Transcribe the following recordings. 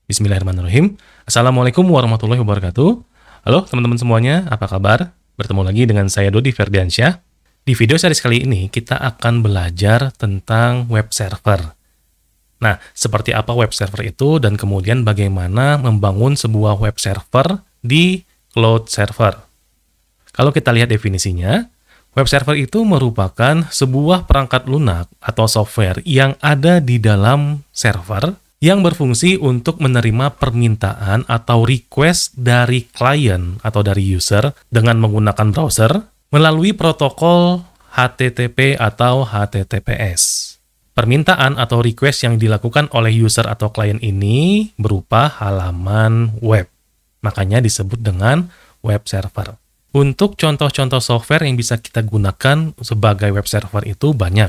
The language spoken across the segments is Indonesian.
Bismillahirrahmanirrahim. Assalamualaikum warahmatullahi wabarakatuh. Halo teman-teman semuanya, apa kabar? Bertemu lagi dengan saya Dodi Ferdiansyah. Di video series kali ini kita akan belajar tentang web server. Nah, seperti apa web server itu dan kemudian bagaimana membangun sebuah web server di cloud server. Kalau kita lihat definisinya, web server itu merupakan sebuah perangkat lunak atau software yang ada di dalam server yang berfungsi untuk menerima permintaan atau request dari klien atau dari user dengan menggunakan browser melalui protokol HTTP atau HTTPS. Permintaan atau request yang dilakukan oleh user atau klien ini berupa halaman web. Makanya disebut dengan web server. Untuk contoh-contoh software yang bisa kita gunakan sebagai web server itu banyak.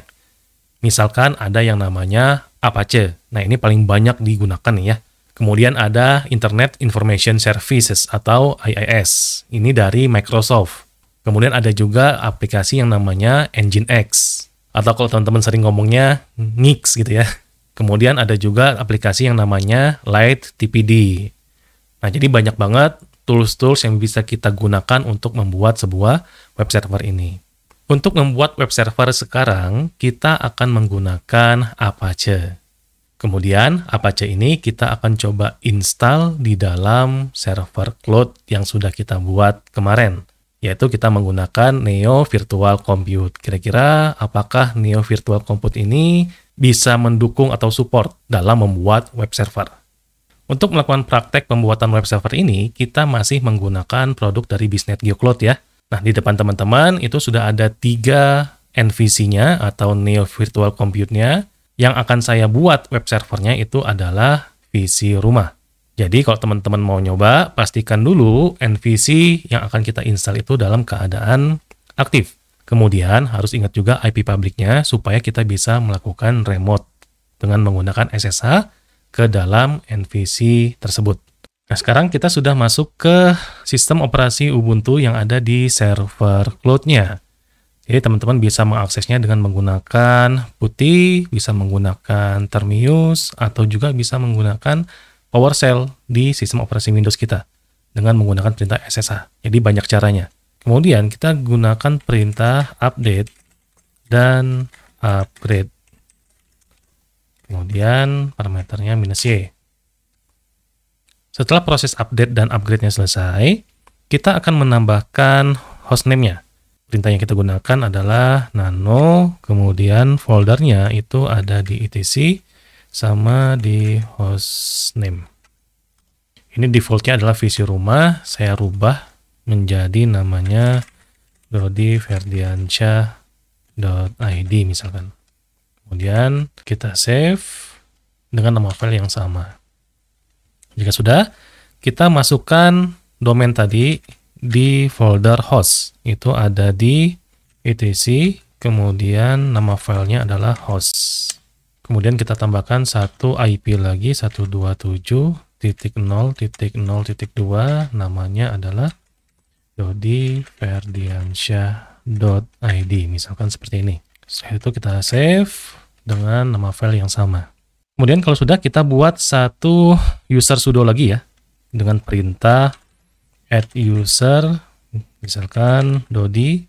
Misalkan ada yang namanya Apache. Nah, ini paling banyak digunakan nih ya. Kemudian ada Internet Information Services atau IIS. Ini dari Microsoft. Kemudian ada juga aplikasi yang namanya Nginx. Atau kalau teman-teman sering ngomongnya Nginx gitu ya. Kemudian ada juga aplikasi yang namanya LightTPD. Nah, jadi banyak banget tools-tools yang bisa kita gunakan untuk membuat sebuah web server ini. Untuk membuat web server sekarang, kita akan menggunakan Apache. Kemudian, Apache ini kita akan coba install di dalam server cloud yang sudah kita buat kemarin, yaitu kita menggunakan Neo Virtual Compute. Kira-kira apakah Neo Virtual Compute ini bisa mendukung atau support dalam membuat web server? Untuk melakukan praktek pembuatan web server ini, kita masih menggunakan produk dari Bisnet GeoCloud ya. Nah, di depan teman-teman itu sudah ada 3 NVC-nya atau Neo Virtual Compute-nya. Yang akan saya buat web servernya itu adalah VC rumah. Jadi kalau teman-teman mau nyoba, pastikan dulu NVC yang akan kita install itu dalam keadaan aktif. Kemudian harus ingat juga IP public-nya supaya kita bisa melakukan remote dengan menggunakan SSH ke dalam NVC tersebut. Nah, sekarang kita sudah masuk ke sistem operasi Ubuntu yang ada di server cloud-nya. Jadi, teman-teman bisa mengaksesnya dengan menggunakan PuTTY, bisa menggunakan Termius, atau juga bisa menggunakan PowerShell di sistem operasi Windows kita dengan menggunakan perintah SSH. Jadi, banyak caranya. Kemudian, kita gunakan perintah update dan upgrade. Kemudian, parameternya -y. Setelah proses update dan upgrade-nya selesai, kita akan menambahkan hostname-nya. Perintah yang kita gunakan adalah nano, kemudian foldernya itu ada di etc sama di hostname. Ini default-nya adalah VC rumah, saya rubah menjadi namanya dodiferdiansyah.id misalkan. Kemudian kita save dengan nama file yang sama. Jika sudah, kita masukkan domain tadi di folder host. Itu ada di etc, kemudian nama filenya adalah host. Kemudian kita tambahkan satu IP lagi, 127.0.0.2, namanya adalah dodiferdiansyah.id, misalkan seperti ini. Setelah itu kita save dengan nama file yang sama. Kemudian kalau sudah, kita buat satu user sudo lagi ya, dengan perintah add user, misalkan Dodi.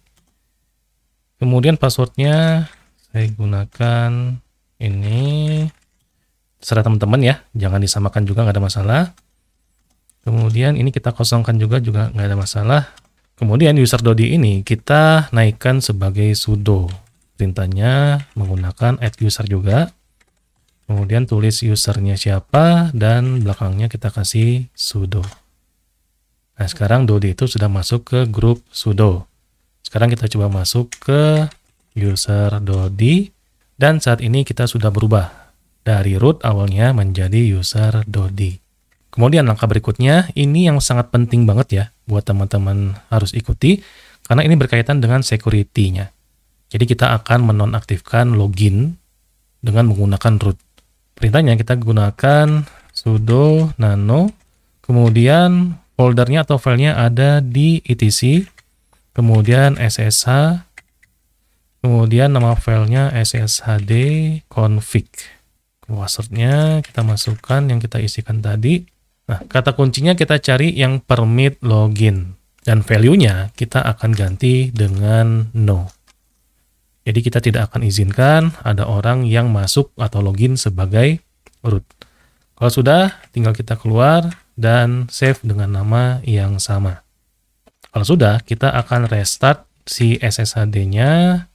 Kemudian passwordnya saya gunakan ini, terserah teman-teman ya, jangan disamakan juga, nggak ada masalah. Kemudian ini kita kosongkan juga nggak ada masalah. Kemudian user Dodi ini kita naikkan sebagai sudo. Perintahnya menggunakan add user juga. Kemudian tulis usernya siapa, dan belakangnya kita kasih sudo. Nah, sekarang Dodi itu sudah masuk ke grup sudo. Sekarang kita coba masuk ke user Dodi, dan saat ini kita sudah berubah dari root awalnya menjadi user Dodi. Kemudian langkah berikutnya, ini yang sangat penting banget ya, buat teman-teman harus ikuti, karena ini berkaitan dengan security-nya. Jadi kita akan menonaktifkan login dengan menggunakan root. Perintahnya kita gunakan sudo nano, kemudian foldernya atau filenya ada di etc, kemudian ssh, kemudian nama filenya sshd config. Passwordnya kita masukkan yang kita isikan tadi. Nah, kata kuncinya kita cari yang permit login. Dan value-nya kita akan ganti dengan no. Jadi kita tidak akan izinkan ada orang yang masuk atau login sebagai root. Kalau sudah, tinggal kita keluar dan save dengan nama yang sama. Kalau sudah, kita akan restart si SSHD-nya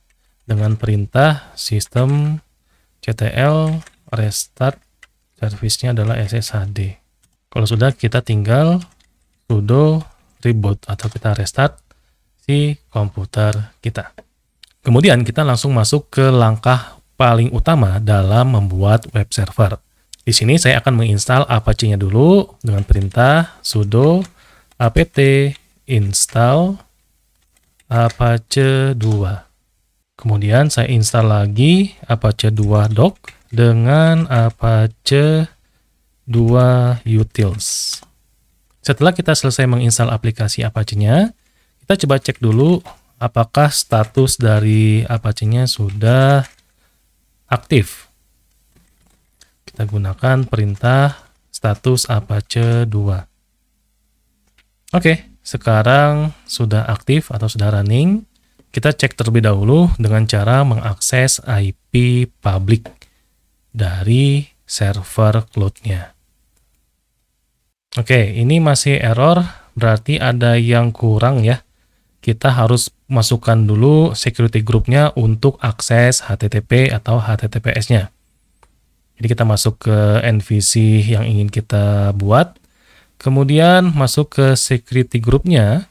dengan perintah systemctl restart service-nya adalah SSHD. Kalau sudah, kita tinggal sudo reboot atau kita restart si komputer kita. Kemudian kita langsung masuk ke langkah paling utama dalam membuat web server. Di sini saya akan menginstal Apache-nya dulu dengan perintah sudo apt install apache 2. Kemudian saya install lagi Apache 2 doc dengan Apache 2 utils. Setelah kita selesai menginstal aplikasi Apache-nya, kita coba cek dulu apakah status dari Apache-nya sudah aktif. Kita gunakan perintah status Apache 2. Oke, sekarang sudah aktif atau sudah running. Kita cek terlebih dahulu dengan cara mengakses IP public dari server cloud-nya. Oke, ini masih error, berarti ada yang kurang ya. Kita harus masukkan dulu security group-nya untuk akses HTTP atau HTTPS-nya. Jadi kita masuk ke NVC yang ingin kita buat, kemudian masuk ke security group-nya,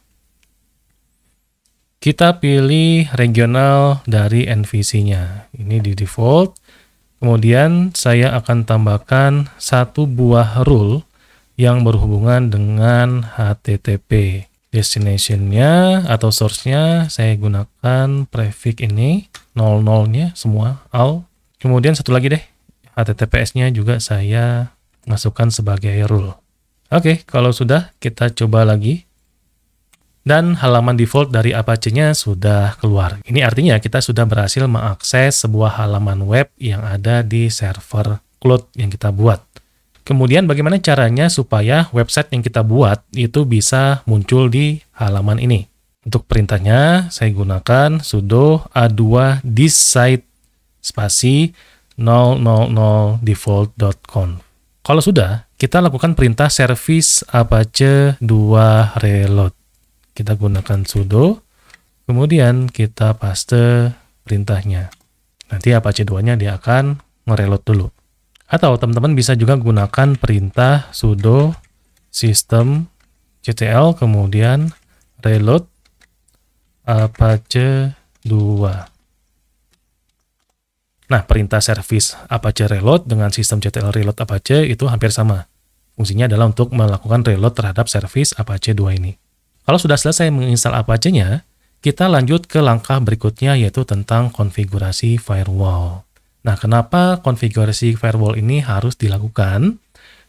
kita pilih regional dari NVC-nya. Ini di default, kemudian saya akan tambahkan satu buah rule yang berhubungan dengan HTTP. Destination-nya atau source-nya saya gunakan prefix ini, 00-nya semua, all. Kemudian satu lagi deh, HTTPS-nya juga saya masukkan sebagai rule. Oke, kalau sudah, kita coba lagi. Dan halaman default dari Apache-nya sudah keluar. Ini artinya kita sudah berhasil mengakses sebuah halaman web yang ada di server cloud yang kita buat. Kemudian bagaimana caranya supaya website yang kita buat itu bisa muncul di halaman ini? Untuk perintahnya saya gunakan sudo a2 this site spasi 000 default.conf. Kalau sudah, kita lakukan perintah service apache 2 reload. Kita gunakan sudo, kemudian kita paste perintahnya. Nanti Apache 2-nya dia akan nge-reload dulu. Atau teman-teman bisa juga gunakan perintah sudo systemctl kemudian reload apache 2. Nah, perintah service apache reload dengan systemctl reload apache itu hampir sama. Fungsinya adalah untuk melakukan reload terhadap service apache 2 ini. Kalau sudah selesai menginstal Apache-nya, kita lanjut ke langkah berikutnya yaitu tentang konfigurasi firewall. Nah, kenapa konfigurasi firewall ini harus dilakukan?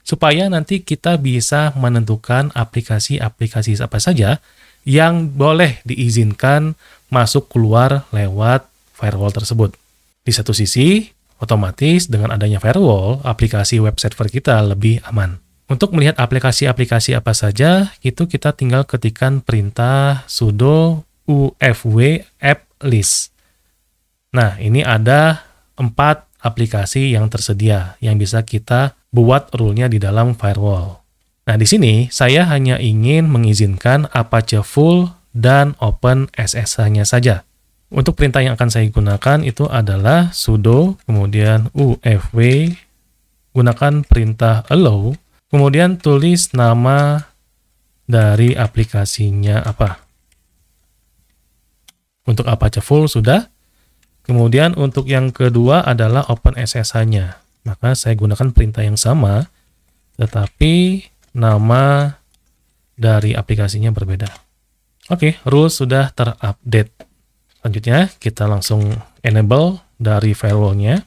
Supaya nanti kita bisa menentukan aplikasi-aplikasi apa saja yang boleh diizinkan masuk keluar lewat firewall tersebut. Di satu sisi, otomatis dengan adanya firewall, aplikasi web server kita lebih aman. Untuk melihat aplikasi-aplikasi apa saja, itu kita tinggal ketikkan perintah sudo ufw app list. Nah, ini ada 4 aplikasi yang tersedia yang bisa kita buat rule-nya di dalam firewall. Nah, di sini saya hanya ingin mengizinkan Apache full dan Open SSH-nya saja. Untuk perintah yang akan saya gunakan itu adalah sudo, kemudian ufw, gunakan perintah allow, kemudian tulis nama dari aplikasinya apa. Untuk Apache full sudah. Kemudian untuk yang kedua adalah Open SSH-nya. Maka saya gunakan perintah yang sama, tetapi nama dari aplikasinya berbeda. Oke, rules sudah terupdate. Selanjutnya, kita langsung enable dari firewall-nya.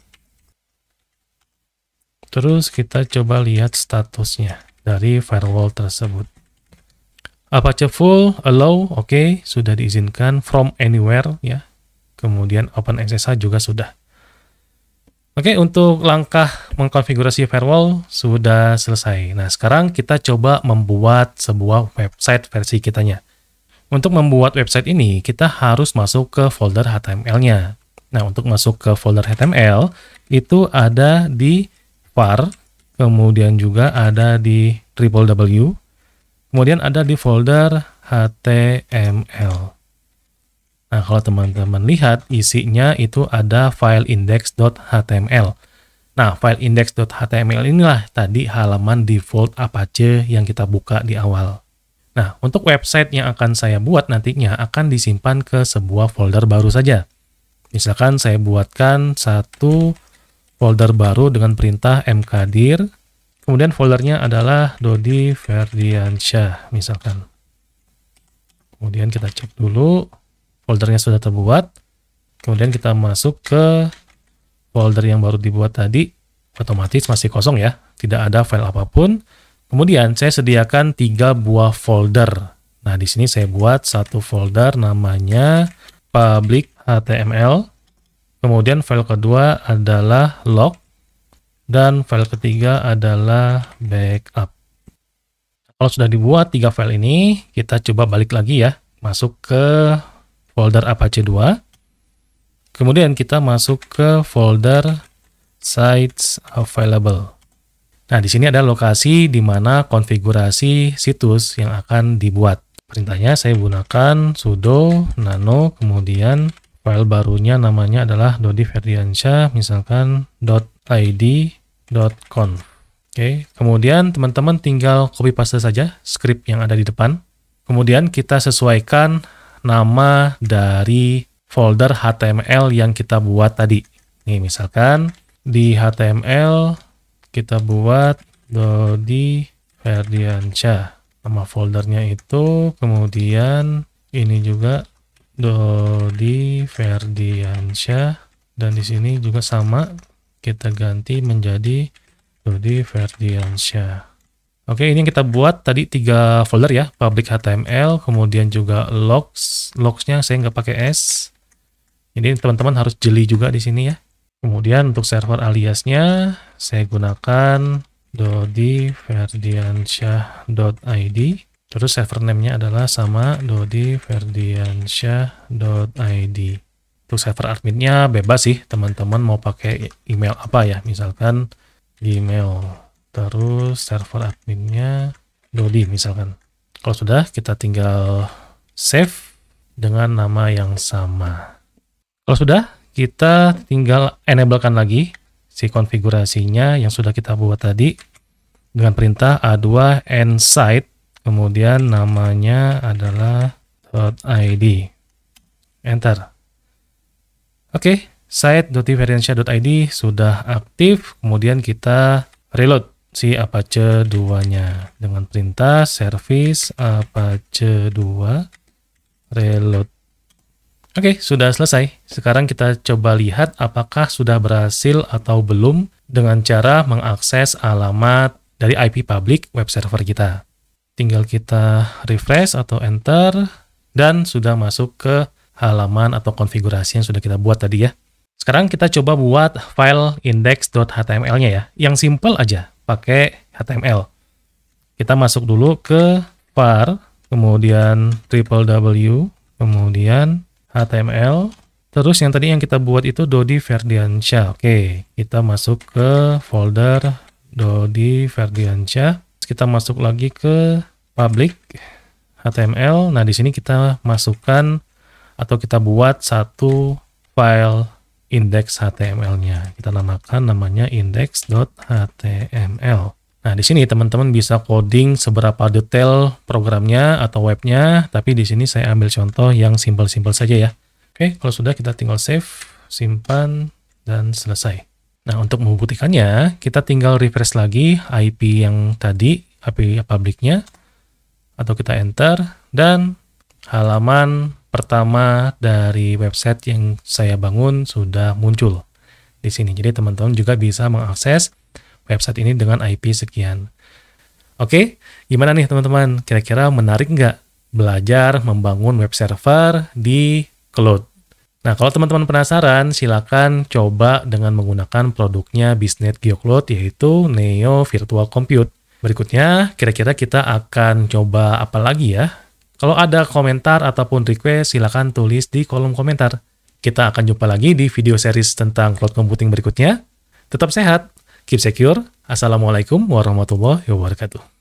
Terus kita coba lihat statusnya dari firewall tersebut. Apache full, allow, oke, sudah diizinkan from anywhere, ya. Kemudian Open SSH juga sudah. Oke, untuk langkah mengkonfigurasi firewall sudah selesai. Nah, sekarang kita coba membuat sebuah website versi kitanya. Untuk membuat website ini, kita harus masuk ke folder HTML-nya. Nah, untuk masuk ke folder HTML, itu ada di var, kemudian juga ada di www, kemudian ada di folder HTML. Nah, kalau teman-teman lihat, isinya itu ada file index.html. Nah, file index.html inilah tadi halaman default Apache yang kita buka di awal. Nah, untuk website yang akan saya buat nantinya akan disimpan ke sebuah folder baru saja. Misalkan saya buatkan satu folder baru dengan perintah mkdir, kemudian foldernya adalah Dodi Ferdiansyah, misalkan. Kemudian kita cek dulu. Foldernya sudah terbuat, kemudian kita masuk ke folder yang baru dibuat tadi, otomatis masih kosong ya, tidak ada file apapun. Kemudian saya sediakan 3 buah folder. Nah, di sini saya buat satu folder namanya public HTML, kemudian file kedua adalah log, dan file ketiga adalah backup. Kalau sudah dibuat 3 file ini, kita coba balik lagi ya, masuk ke folder Apache 2, kemudian kita masuk ke folder sites available. Nah, di sini ada lokasi di mana konfigurasi situs yang akan dibuat. Perintahnya saya gunakan sudo nano, kemudian file barunya namanya adalah Dodi Ferdiansyah, misalkan .id.conf. Oke, kemudian teman-teman tinggal copy paste saja script yang ada di depan. Kemudian kita sesuaikan nama dari folder HTML yang kita buat tadi. Nih, misalkan di HTML kita buat Dodi Ferdiansyah. Nama foldernya itu, kemudian ini juga Dodi Ferdiansyah, dan di sini juga sama, kita ganti menjadi Dodi Ferdiansyah. Oke, ini yang kita buat tadi 3 folder ya, public HTML, kemudian juga logs-nya saya nggak pakai S. Jadi teman-teman harus jeli juga di sini ya. Kemudian untuk server aliasnya saya gunakan dodiferdiansyah.id. Terus server name-nya adalah sama dodiferdiansyah.id. Untuk server adminnya bebas sih, teman-teman mau pakai email apa ya, misalkan Gmail. Terus server adminnya Dodi misalkan. Kalau sudah, kita tinggal save dengan nama yang sama. Kalau sudah, kita tinggal enablekan lagi si konfigurasinya yang sudah kita buat tadi dengan perintah a2 end site, kemudian namanya adalah .id. Enter. Oke, site .ferdiansyah.id sudah aktif, kemudian kita reload si Apache 2-nya dengan perintah service Apache 2 reload. Oke, sudah selesai. Sekarang kita coba lihat apakah sudah berhasil atau belum dengan cara mengakses alamat dari IP public web server kita. Tinggal kita refresh atau enter, dan sudah masuk ke halaman atau konfigurasi yang sudah kita buat tadi ya. Sekarang kita coba buat file index.html-nya ya, yang simple aja, pakai HTML. Kita masuk dulu ke var, kemudian www, kemudian HTML, terus yang tadi yang kita buat itu Dodi Ferdiansyah. Oke, kita masuk ke folder Dodi Ferdiansyah. Kita masuk lagi ke public HTML. Nah, di sini kita masukkan atau kita buat satu file index HTML-nya. Kita namakan namanya index.html. Nah, di sini teman-teman bisa coding seberapa detail programnya atau webnya, tapi di sini saya ambil contoh yang simple-simple saja ya. Oke, kalau sudah kita tinggal save, simpan, dan selesai. Nah, untuk membuktikannya, kita tinggal refresh lagi IP yang tadi, IP public-nya, atau kita enter, dan halaman pertama dari website yang saya bangun sudah muncul di sini. Jadi teman-teman juga bisa mengakses website ini dengan IP sekian. Oke, gimana nih teman-teman? Kira-kira menarik nggak belajar membangun web server di cloud? Nah, kalau teman-teman penasaran, silakan coba dengan menggunakan produknya Bisnet GeoCloud, yaitu Neo Virtual Compute. Berikutnya, kira-kira kita akan coba apa lagi ya? Kalau ada komentar ataupun request, silakan tulis di kolom komentar. Kita akan jumpa lagi di video series tentang cloud computing berikutnya. Tetap sehat, keep secure. Assalamualaikum warahmatullahi wabarakatuh.